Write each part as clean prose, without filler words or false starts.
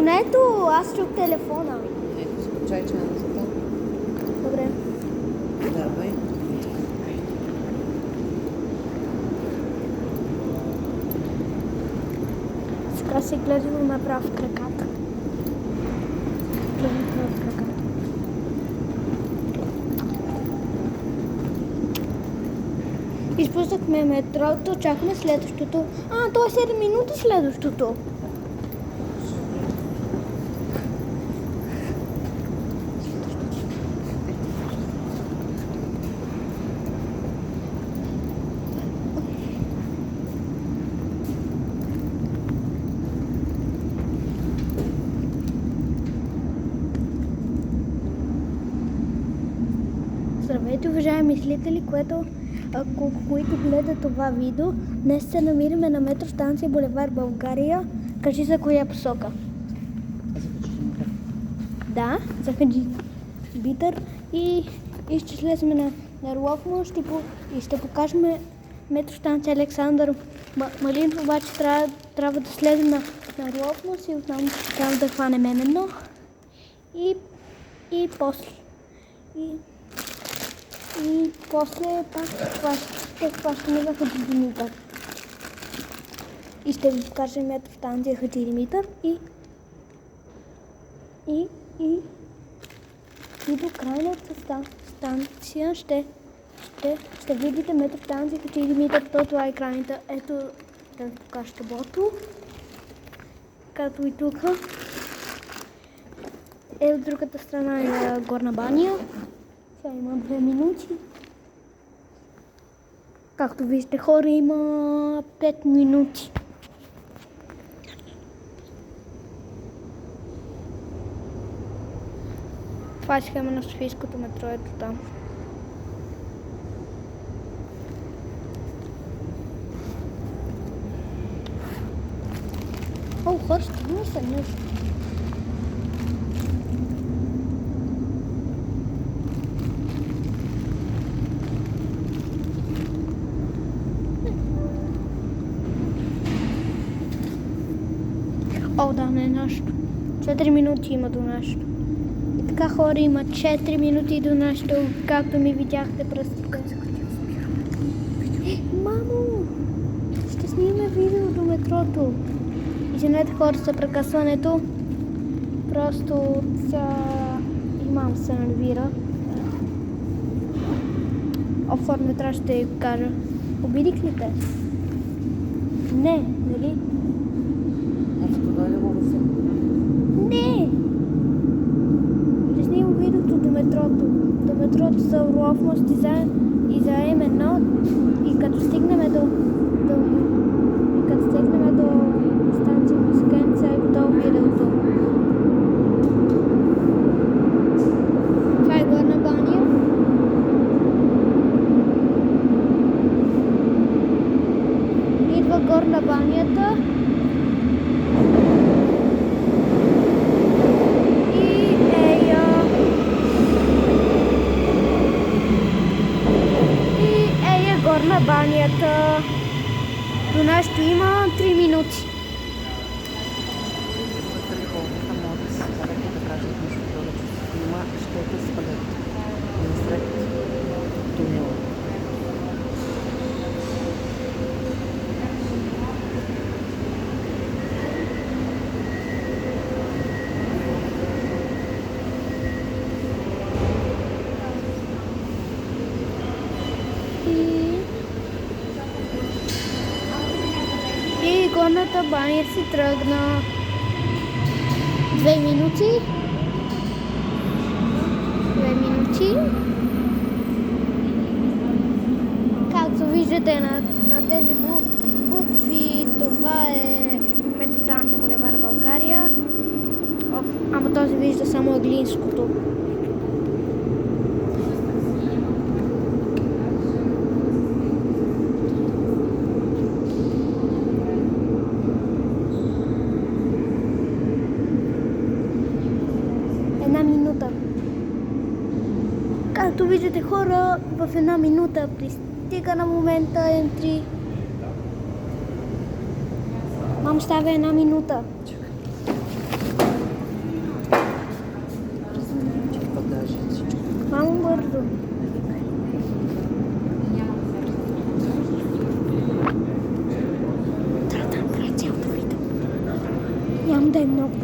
Ето, аз чух телефона. Ето, скачай, че е назад. Добре. Давай. Сега се гледаме направо в краката. Гледаме в краката. Изпуснахме метрото, чакаме следващото. То е 7 минути следващото. Здравейте, уважаеми зрители, които гледат това видео. Днес се намираме на метростанция Булевар България. Кажи за коя посока? Да, за Хаджи Битър и ще слезем на Орлов мост и ще покажем метростанция Александър Малинов, обаче трябва да слезем на Орлов мост и оттам трябва да хванем М1 и после пак ще хващаме за Хаджи Димитър. И ще ви покажем метростанция Хаджи Димитър и до крайната станция ще видите метростанция Хаджи Димитър. Това е крайната. Ето да ви покажа таблото. Както и тук. От другата страна е Горна баня. Сега има 2 минути. Както виждате, хора, има 5 минути. Това е схема на Софийското метро, ето там. Хора, стигна се нещо. Да, не е нашето. 4 минути има до нашето. И така, хора, има 4 минути до нашето, както ми видяхте пръстите. Мамо! Ще снимаме видео до метрото. Извинете, хора, за прекъсването. Просто имам се нервира. Оформя, трябва ще кажа. Обидих ли те? Не, нали? Не! Ще снимам видеото до метрото. До метрото за Орлов мост и за М1. И като стигнем до станция Мискенца е готово видеото. Това е Горна баня. Идва Горна банята. Горна банята. До нашето има 3 минути. Горната баня си тръгна. 2 минути. Както виждате на тези букви, това е метростанция Булевар България. Ама този вижда само английското. Както виждате, хора, в 1 минута пристига на момента М3. Мам, става 1 минута.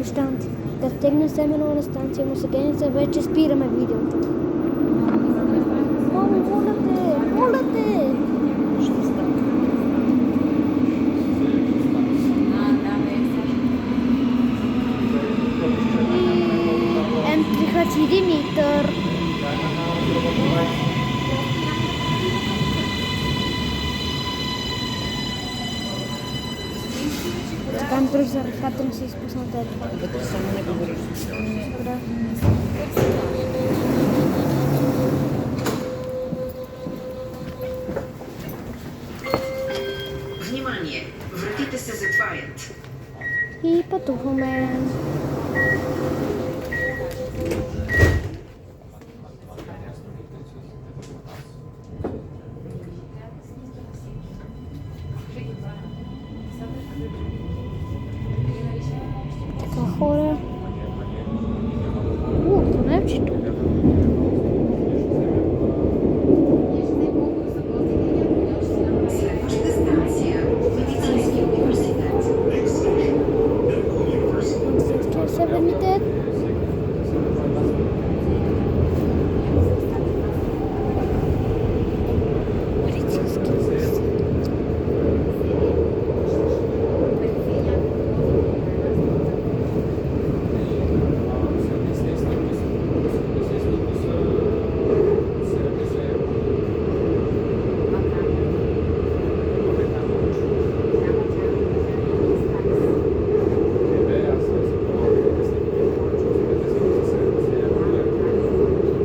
станция. Да стигне Семенова станция Мусагеница, вече спираме видеото. Моля те! Ще стане. М3 Димитър. Там друг за ръката ми се изпусна телефон. Вътре само не говориш. Добре. Внимание! Вратите се затварят. И пътуваме. Така хора. Тунелчето. Следваща станция Медицински университет. Медицинския съвет.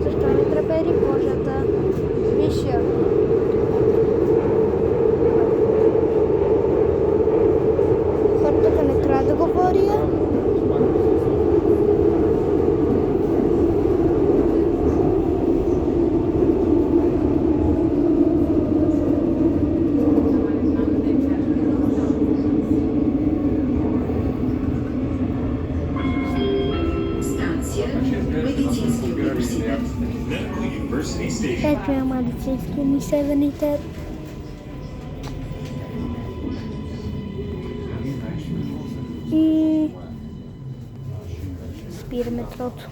Защо ми трепери кожата? Виж я. Хората не трябва да говоря. Станция Медицински университет. Ето е медицински университет. И спира метрото.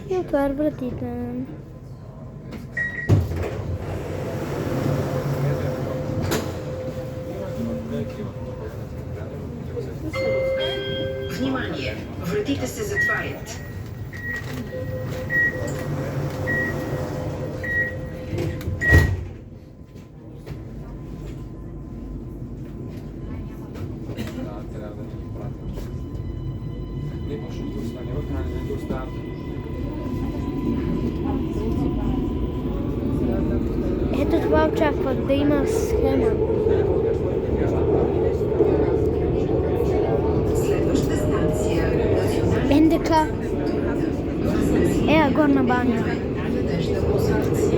И отваря вратите. Внимание! Вратите се затварят. Ето това очаквах, да има схема. Следваща станция Национален НДК е горна баня. Надежда Лозарец.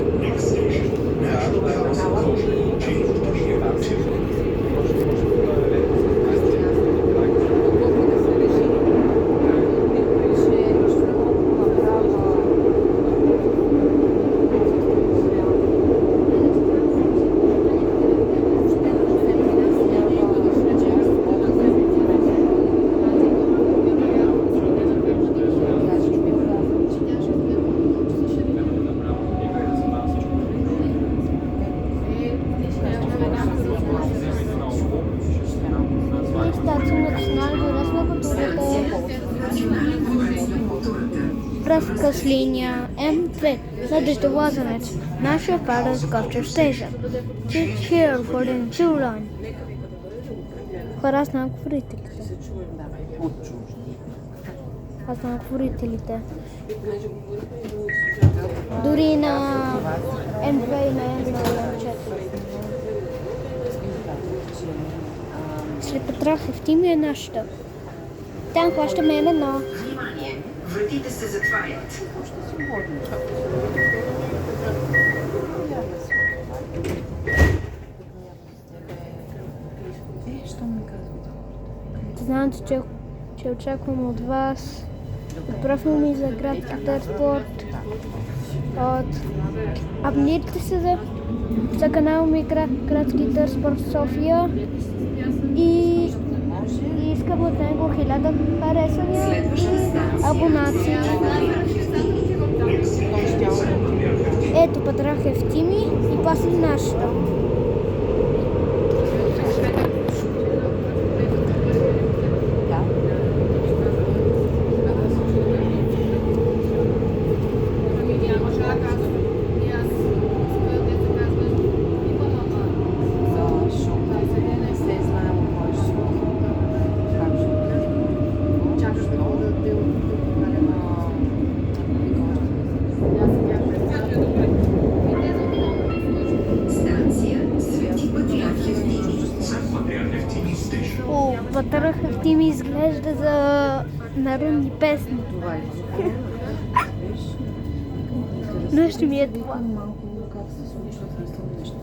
И стация Национален дворец на културата. Връзка с линия М2. Надежда Лазарец. Нашия father's culture station. Sit here for the two line. Хора, аз знам говорителите. Аз знам говорителите. Дори на М2 и на М4. След Петра Хефтимия е нашата. Там хващаме М1. Внимание! Вратите се затварят. Знаете, че очаквам от вас профил ми за градски транспорт. Абонирайте се за канала ми Градски транспорт София и искам много от него, 1000 харесвания Следваща и станция. абонации. Ето Патриарх Евтимий и после нашата. Да. Защото не се знае кой ще как ще Станция Свети Патриарх Евтимий. О, Патриарх Евтимий изглежда за народни песни. това е. Виж, Нещо ми е това. малко как се случват на нещата.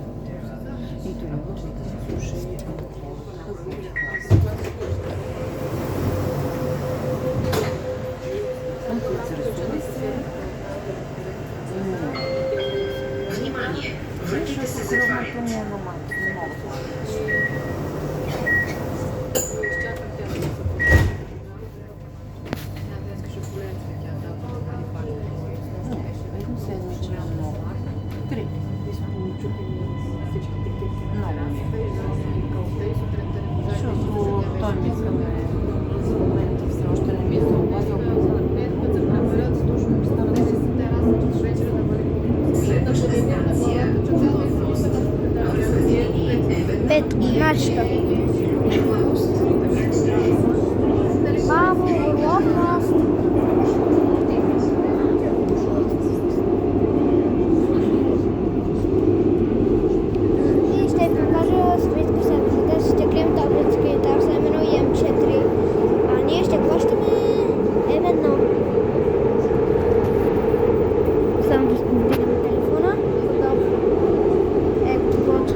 И тогава ще се слуша и Внимание! Вратите се затварят. Защото той ми иска да е в момента все още не ми е обадил. Следваща станция Орлов мост. Разпределение Евен Ето, нашата. Младост. Мамо, Орлов мост. И ще ви покажа скритко сервисите. Ще клеим таблетски етап с M1 и M4. А ние ще плащаме M1. Само да вдигаме телефона. Готов. Ето вот.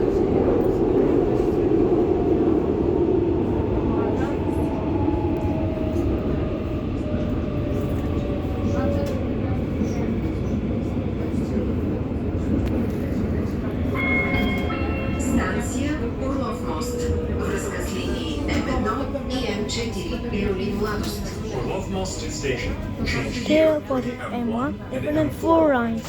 Станция Орлов мост. Връзка с линии М1 и М4. Биролин Младост. Orlov Most Station. Change Here for the M1, even in 4 lines.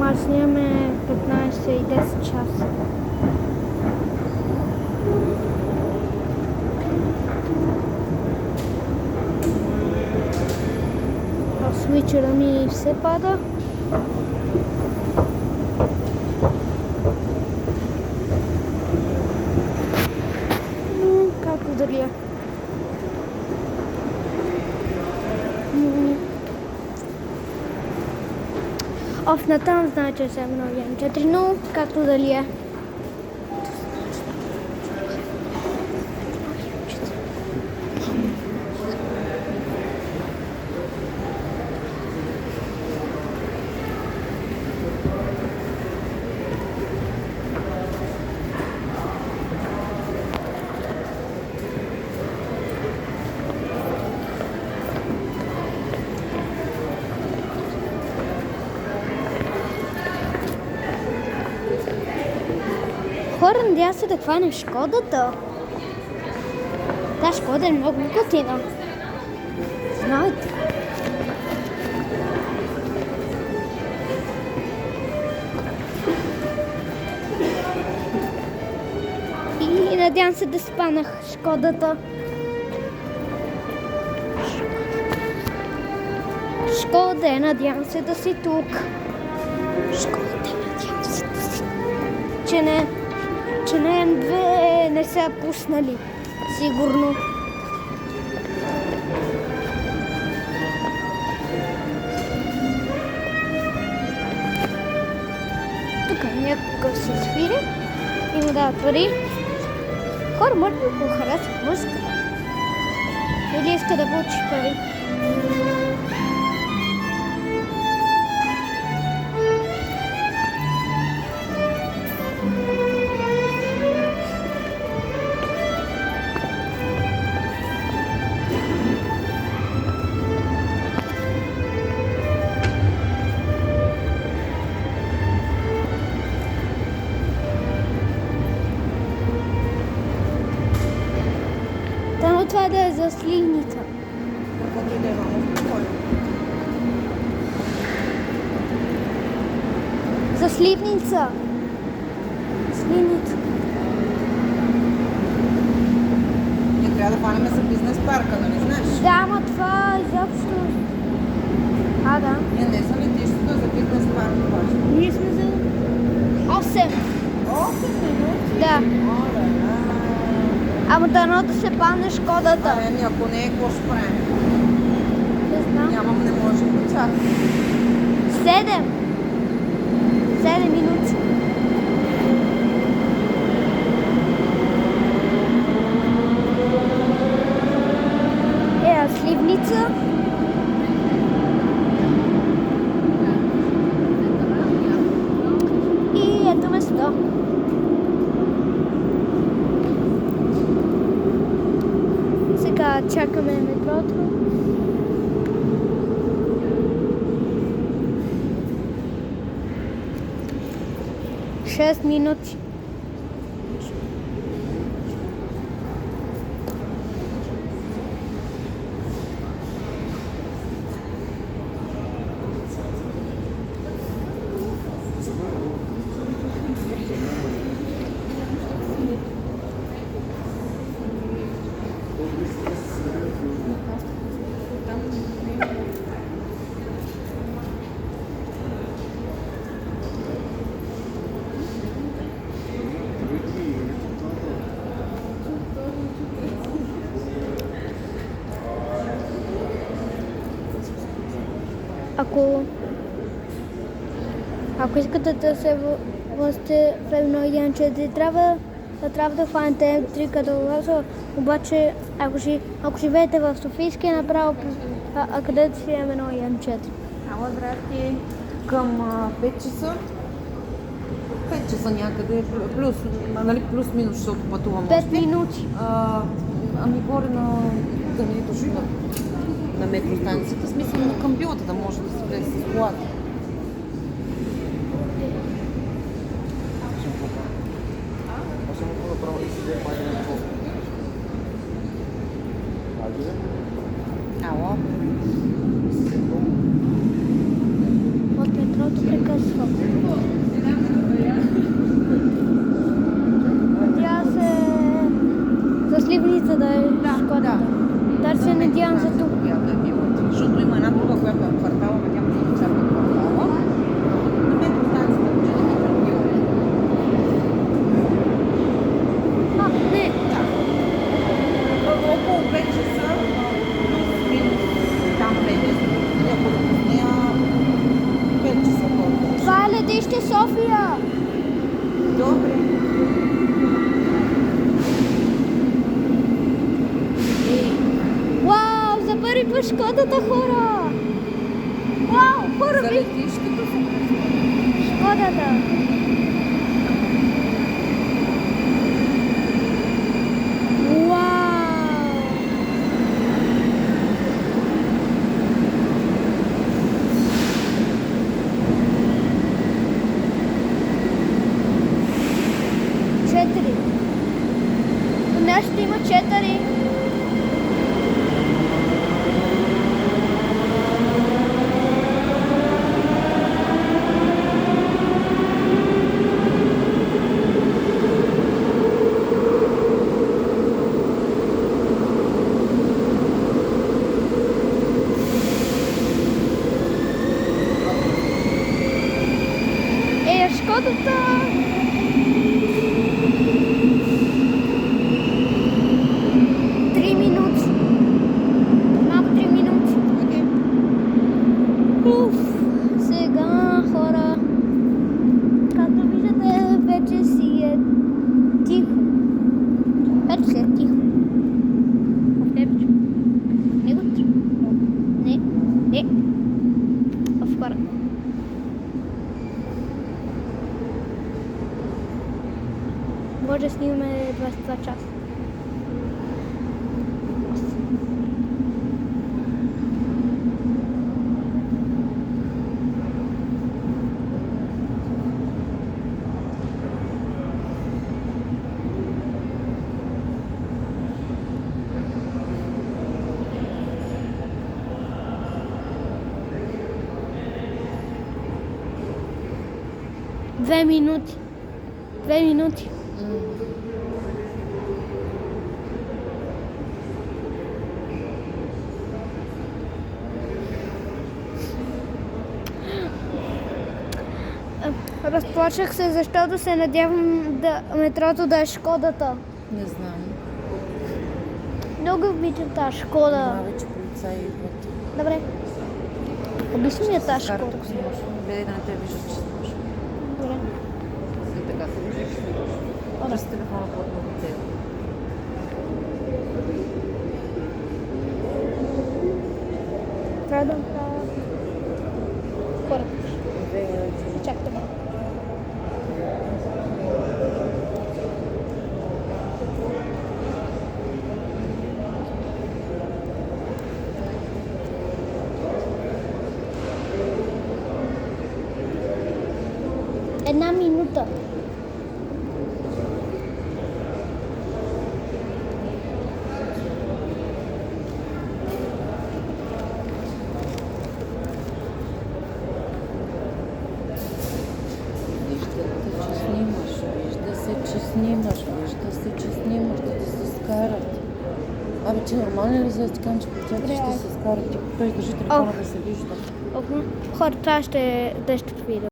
Аз снимаме 15 и 10 часа. А свичера ми все пада. Как ударя? Оф, натам знае, че съм много М4, но както дали е. Хора, надявам се да хванем Шкодата. Та Шкода е много готина. Знаете. Надявам се да спанах Шкодата. Шкода, надявам се да си тук. Шкода, надявам се да си тук. Че не М2 не са пуснали. Сигурно. Тук някакъв се свири и му дава пари. Хора, може да го харесва музика. Или иска да получи пари. Дано това да е за сливница. Каквото и да е, мамо, спокойно. За сливница. Сливница. Ние трябва да хванем за бизнес парка, нали знаеш? Да, ама това изобщо... Да. Ние не за летището, а за бизнес парк важно. Ние сме за 8. 8 минути? Да. Оле, Ама дано да се падне Шкодата. Ами ако не е, какво ще правим? Не знам. Нямам, не може да чакам. 7. 7 минути. Сливница. И ето место. Сега чакаме метрото. Шест минути. Ако искате да се влезете в едно янче, трябва да хванете М3 като лазо, обаче ако живеете в Софийския направо, където си имаме едно янче. Ало, здрасти. Към 5 часа. 5 часа някъде, нали, плюс-минус, защото пътувам 5 минути. Ами горе да не е точно на метростанцията, в смисъл на камбилата, да може да се влезе с колата. Ало? От метрото прекъсва. Надявам се за Сливница да е Шкода. Дали се надявам за тук. Защото има една друга, която е в квартала, надявам се да чакам квартала. На метростанцията може да ми камбила. Не. Около 5 часа, плюс-минус, там 5 часа. Ако закъсня 5 часа по-добре. Това е летище София. Добре. Вау, за първи път Шкодата, хора! Вау, хора, За ви летището се Шкодата! Вау! Четири. Днес ще има 4. час. Две минути. Разплачах се, защото се надявам метрото да е Шкодата. Не знам. Много обичам тази Шкода. Вече полицаи идват. Добре. Обичам я тази Шкода. Карта, ако снимаш. Гледай да не те виждат, че снимаш. Добре. И така се виждаш. През телефона под мобител. Трябва да направя хората. Чакайте малко. Една минута. Вижда се, че снимаш, да те се скарат. Абе, ти нормално ли за да ти кажа, че полицайите ще се скарат? Ти той държи телефона да се вижда. Хора, това ще е 10 видео.